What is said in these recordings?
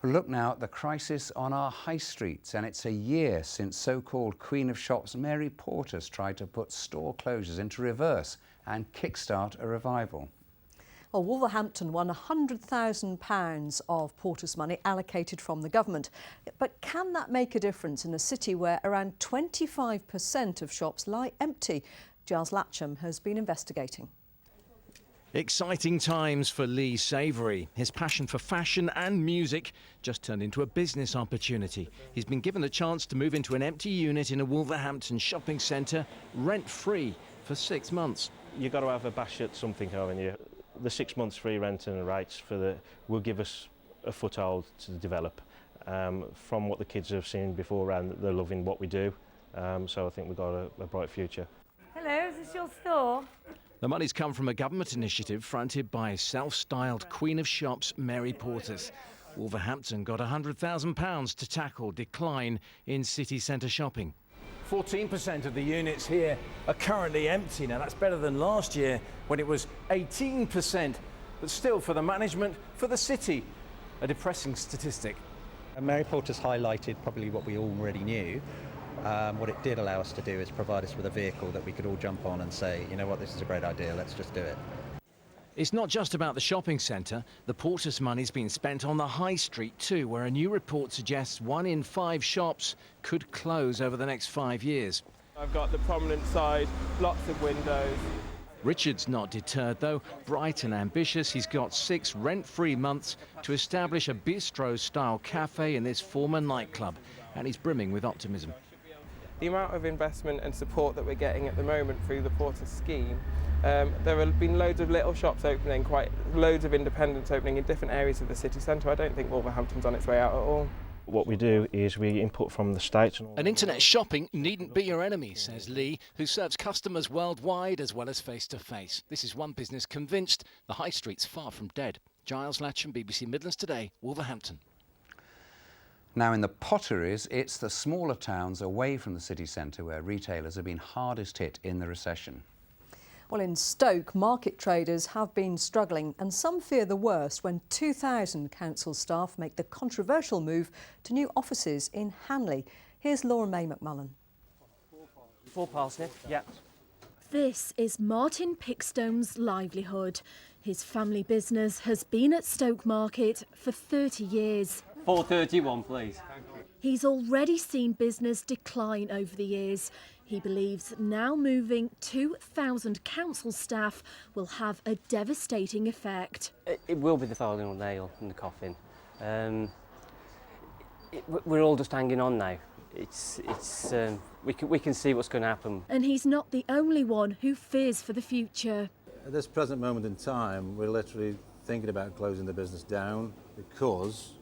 Look now at the crisis on our high streets, and it's a year since so-called Queen of Shops Mary Portas tried to put store closures into reverse and kickstart a revival. Well, Wolverhampton won £100,000 of Portas money allocated from the government. But can that make a difference in a city where around 25% of shops lie empty? Giles Latcham has been investigating. Exciting times for Lee Savoury. His passion for fashion and music just turned into a business opportunity. He's been given a chance to move into an empty unit in a Wolverhampton shopping centre, rent-free, for 6 months. You've got to have a bash at something, haven't you? The 6 months free rent and rights will give us a foothold to develop. From what the kids have seen beforehand, they're loving what we do. So I think we've got a bright future. Hello, is this your store? The money's come from a government initiative fronted by self-styled Queen of Shops Mary Portas. Wolverhampton got £100,000 to tackle decline in city centre shopping. 14% of the units here are currently empty. Now that's better than last year when it was 18%. But still, for the management, for the city, a depressing statistic. Mary Portas highlighted probably what we already knew. What it did allow us to do is provide us with a vehicle that we could all jump on and say, you know what, this is a great idea, let's just do it. It's not just about the shopping centre. The Portas money's been spent on the high street too, where a new report suggests 1 in 5 shops could close over the next 5 years. I've got the prominent side, lots of windows. Richard's not deterred though. Bright and ambitious, he's got 6 rent-free months to establish a bistro-style cafe in this former nightclub, and he's brimming with optimism. The amount of investment and support that we're getting at the moment through the Portas scheme, there have been loads of little shops opening, loads of independents opening in different areas of the city centre. I don't think Wolverhampton's on its way out at all. What we do is we input from the States. And internet shopping needn't be your enemy, says Lee, who serves customers worldwide as well as face-to-face. This is one business convinced the high street's far from dead. Giles Latcham, BBC Midlands Today, Wolverhampton. Now in the potteries, it's the smaller towns away from the city centre where retailers have been hardest hit in the recession. Well, in Stoke, market traders have been struggling, and some fear the worst when 2,000 council staff make the controversial move to new offices in Hanley. Here's Laura May McMullen. 4 parsnip, yeah. This is Martin Pickstone's livelihood. His family business has been at Stoke Market for 30 years. 431, please. He's already seen business decline over the years. He believes now moving 2,000 council staff will have a devastating effect. It will be the final nail in the coffin. We're all just hanging on now. We can see what's going to happen. And he's not the only one who fears for the future. At this present moment in time, we're literally thinking about closing the business down because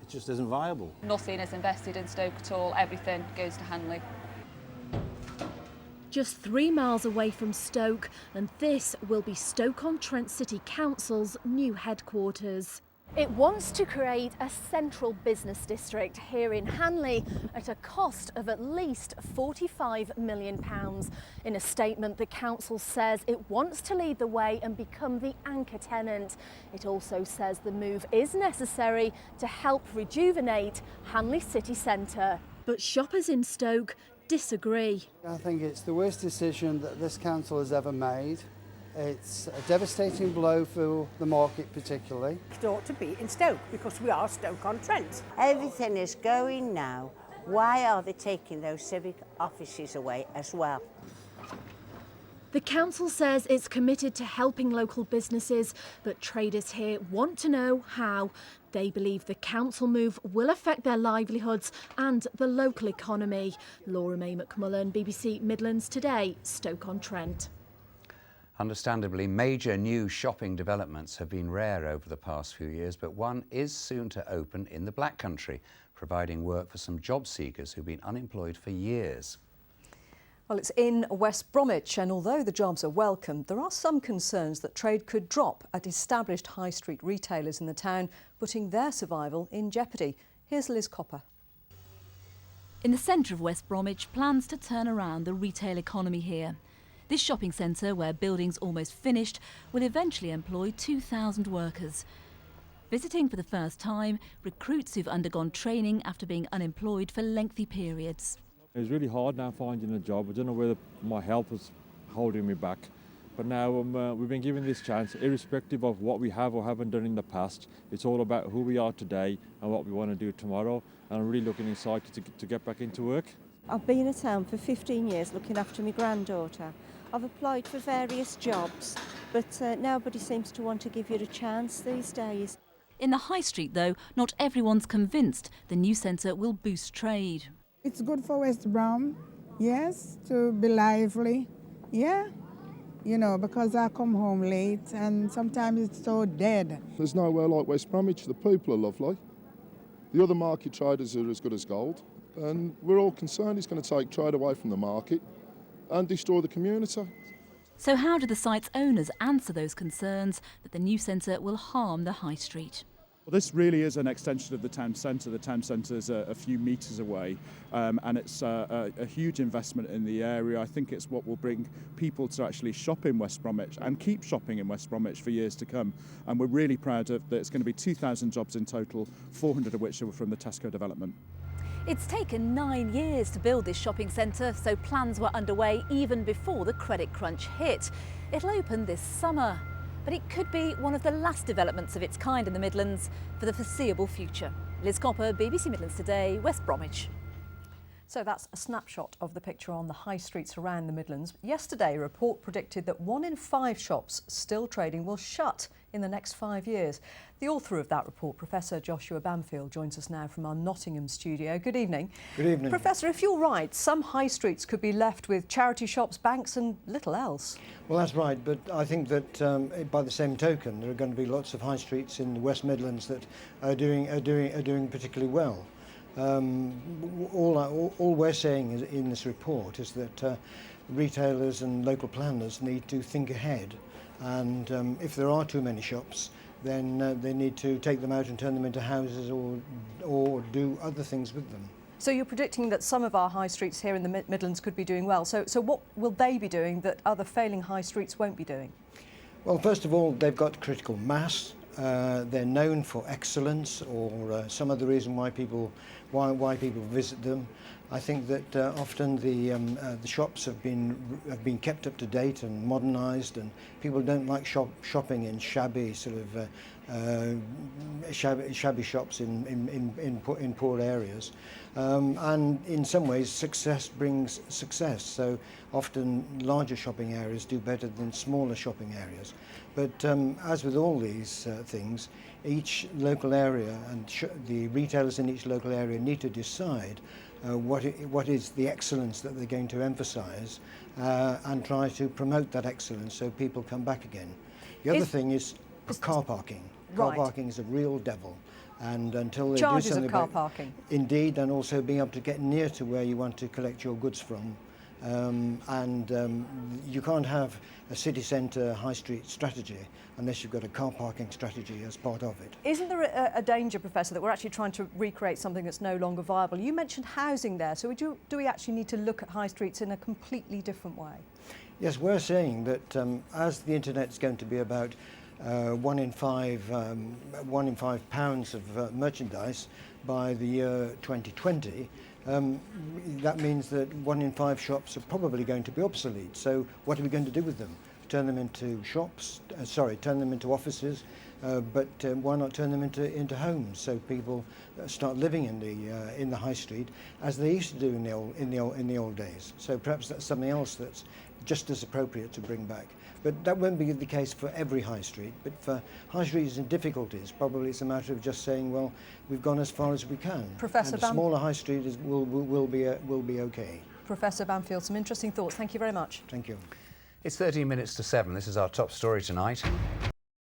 it just isn't viable. Nothing is invested in Stoke at all. Everything goes to Hanley. Just 3 miles away from Stoke, and this will be Stoke-on-Trent City Council's new headquarters. It wants to create a central business district here in Hanley at a cost of at least £45 million. In a statement, the council says it wants to lead the way and become the anchor tenant. It also says the move is necessary to help rejuvenate Hanley city centre. But shoppers in Stoke disagree. I think it's the worst decision that this council has ever made. It's a devastating blow for the market particularly. It ought to be in Stoke because we are Stoke-on-Trent. Everything is going now. Why are they taking those civic offices away as well? The council says it's committed to helping local businesses, but traders here want to know how. They believe the council move will affect their livelihoods and the local economy. Laura May McMullen, BBC Midlands Today, Stoke-on-Trent. Understandably, major new shopping developments have been rare over the past few years, but one is soon to open in the Black Country, providing work for some job seekers who've been unemployed for years. Well, it's in West Bromwich, and although the jobs are welcome, there are some concerns that trade could drop at established high street retailers in the town, putting their survival in jeopardy. Here's Liz Copper. In the centre of West Bromwich, plans to turn around the retail economy here. This shopping centre, where building's almost finished, will eventually employ 2,000 workers. Visiting for the first time, recruits who've undergone training after being unemployed for lengthy periods. It's really hard now finding a job. I don't know whether my health was holding me back. But now we've been given this chance, irrespective of what we have or haven't done in the past. It's all about who we are today and what we want to do tomorrow. And I'm really looking excited to get back into work. I've been in town for 15 years looking after my granddaughter. I've applied for various jobs, but nobody seems to want to give you a chance these days. In the high street, though, not everyone's convinced the new centre will boost trade. It's good for West Brom, yes, to be lively, yeah. You know, because I come home late and sometimes it's so dead. There's nowhere like West Bromwich. The people are lovely. The other market traders are as good as gold. And we're all concerned it's going to take trade away from the market and destroy the community. So how do the site's owners answer those concerns that the new centre will harm the high street? Well, this really is an extension of the town centre. The town centre is a few metres away and it's a huge investment in the area. I think it's what will bring people to actually shop in West Bromwich and keep shopping in West Bromwich for years to come. And we're really proud of that. It's going to be 2,000 jobs in total, 400 of which are from the Tesco development. It's taken 9 years to build this shopping centre, so plans were underway even before the credit crunch hit. It'll open this summer, but it could be one of the last developments of its kind in the Midlands for the foreseeable future. Liz Copper, BBC Midlands Today, West Bromwich. So that's a snapshot of the picture on the high streets around the Midlands. Yesterday, a report predicted that 1 in 5 shops still trading will shut in the next 5 years. The author of that report, Professor Joshua Banfield, joins us now from our Nottingham studio. Good evening. Good evening. Professor, if you're right, some high streets could be left with charity shops, banks and little else. Well, that's right, but I think that by the same token, there are going to be lots of high streets in the West Midlands that are doing particularly well. All we're saying in this report is that retailers and local planners need to think ahead, and if there are too many shops, then they need to take them out and turn them into houses or do other things with them. So you're predicting that some of our high streets here in the Midlands could be doing well. So what will they be doing that other failing high streets won't be doing? Well, first of all, they've got critical mass. They're known for excellence or some other reason why people visit them. I think that often the shops have been kept up to date and modernised, and people don't like shopping in shabby sort of shabby shops in poor areas. And in some ways, success brings success. So often larger shopping areas do better than smaller shopping areas. But as with all these things, each local area and the retailers in each local area need to decide what is the excellence that they're going to emphasise and try to promote that excellence so people come back again. The other thing is car parking. Car parking is a real devil. And until they charges do something of car about, parking. Indeed, and also being able to get near to where you want to collect your goods from. You can't have a city centre high street strategy unless you've got a car parking strategy as part of it. Isn't there a danger, Professor, that we're actually trying to recreate something that's no longer viable? You mentioned housing there, so do we actually need to look at high streets in a completely different way? Yes, we're saying that as the internet is going to be about 1 in 5 pounds of merchandise by the year 2020, that means that 1 in 5 shops are probably going to be obsolete. So what are we going to do with them? Turn them into shops? Turn them into offices, but why not turn them into homes so people start living in the high street as they used to do in the old days. So perhaps that's something else that's just as appropriate to bring back. But that won't be the case for every high street. But for high streets in difficulties, probably it's a matter of just saying, well, we've gone as far as we can. Professor and a smaller high street will be okay. Professor Banfield, some interesting thoughts. Thank you very much. Thank you. It's 13 minutes to 7. This is our top story tonight.